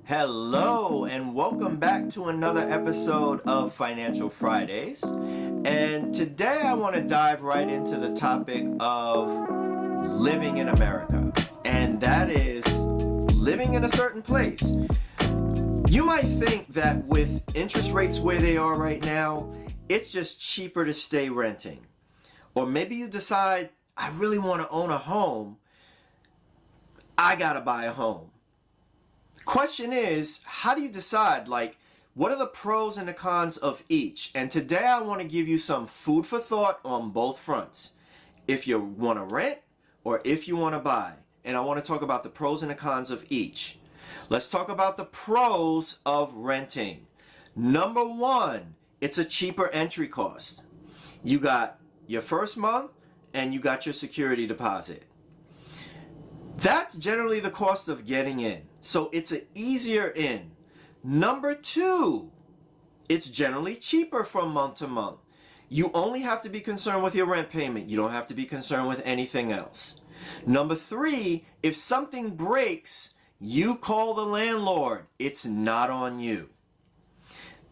Hello and welcome back to another episode of Financial Fridays. And today I want to dive right into the topic of living in America. And that is living in a certain place. You might think that with interest rates where they are right now, it's just cheaper to stay renting. Or maybe you decide, I really want to own a home. I gotta buy a home. Question is, how do you decide, what are the pros and the cons of each? And today I want to give you some food for thought on both fronts. If you want to rent or if you want to buy. And I want to talk about the pros and the cons of each. Let's talk about the pros of renting. Number one, it's a cheaper entry cost. You got your first month and you got your security deposit. That's generally the cost of getting in. So it's an easier in. Number two, it's generally cheaper from month to month. You only have to be concerned with your rent payment. You don't have to be concerned with anything else. Number three, if something breaks, you call the landlord. It's not on you.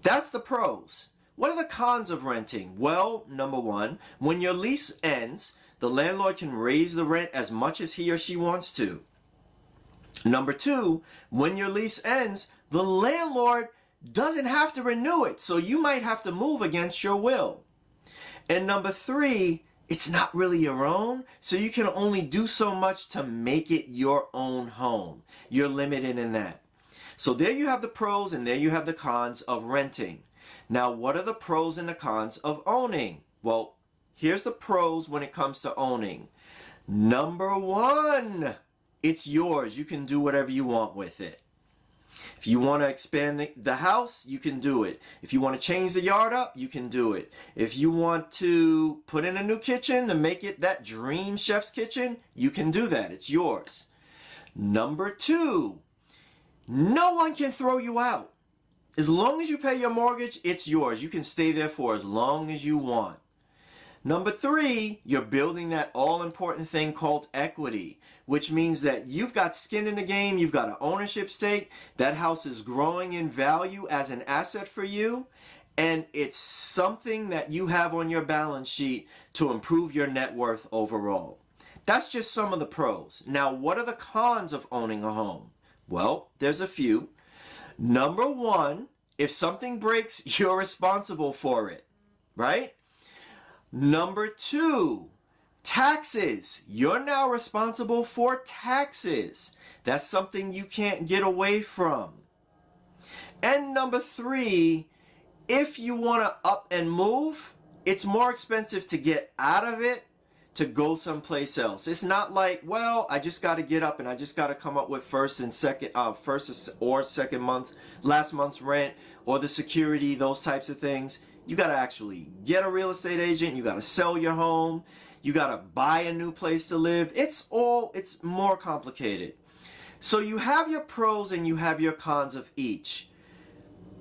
That's the pros. What are the cons of renting? Well, number one, when your lease ends, the landlord can raise the rent as much as he or she wants to. Number two, when your lease ends, the landlord doesn't have to renew it, so you might have to move against your will. And number three, it's not really your own, so you can only do so much to make it your own home. You're limited in that. So there you have the pros and there you have the cons of renting. Now, what are the pros and the cons of owning? Well, here's the pros when it comes to owning. Number one, it's yours. You can do whatever you want with it. If you want to expand the house, you can do it. If you want to change the yard up, you can do it. If you want to put in a new kitchen to make it that dream chef's kitchen, you can do that. It's yours. Number two, no one can throw you out. As long as you pay your mortgage, it's yours. You can stay there for as long as you want. Number three, you're building that all-important thing called equity, which means that you've got skin in the game, you've got an ownership stake, that house is growing in value as an asset for you, and it's something that you have on your balance sheet to improve your net worth overall. That's just some of the pros. Now, what are the cons of owning a home? Well, there's a few. Number one, if something breaks, you're responsible for it, right? Number two, taxes. You're now responsible for taxes. That's something you can't get away from. And number three, if you want to up and move, it's more expensive to get out of it to go someplace else. It's not like, well, I just got to get up and I just got to come up with first or second month, last month's rent or the security, those types of things. You got to actually get a real estate agent. You got to sell your home. You got to buy a new place to live. It's more complicated. So you have your pros and you have your cons of each.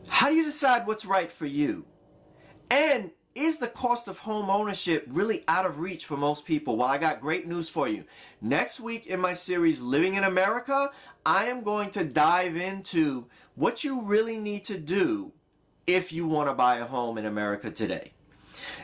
How do you decide what's right for you? And is the cost of home ownership really out of reach for most people? Well, I got great news for you. Next week in my series, Living in America, I am going to dive into what you really need to do if you want to buy a home in America today.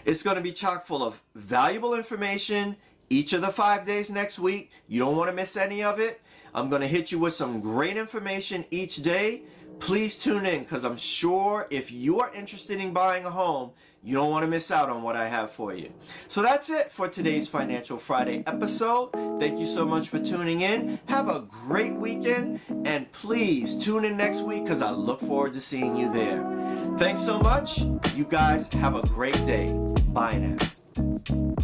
It's going to be chock full of valuable information each of the 5 days next week. You don't want to miss any of it. I'm going to hit you with some great information each day. Please tune in because I'm sure if you are interested in buying a home, you don't want to miss out on what I have for you. So that's it for today's Financial Friday episode. Thank you so much for tuning in. Have a great weekend and please tune in next week because I look forward to seeing you there. Thanks so much. You guys have a great day. Bye now.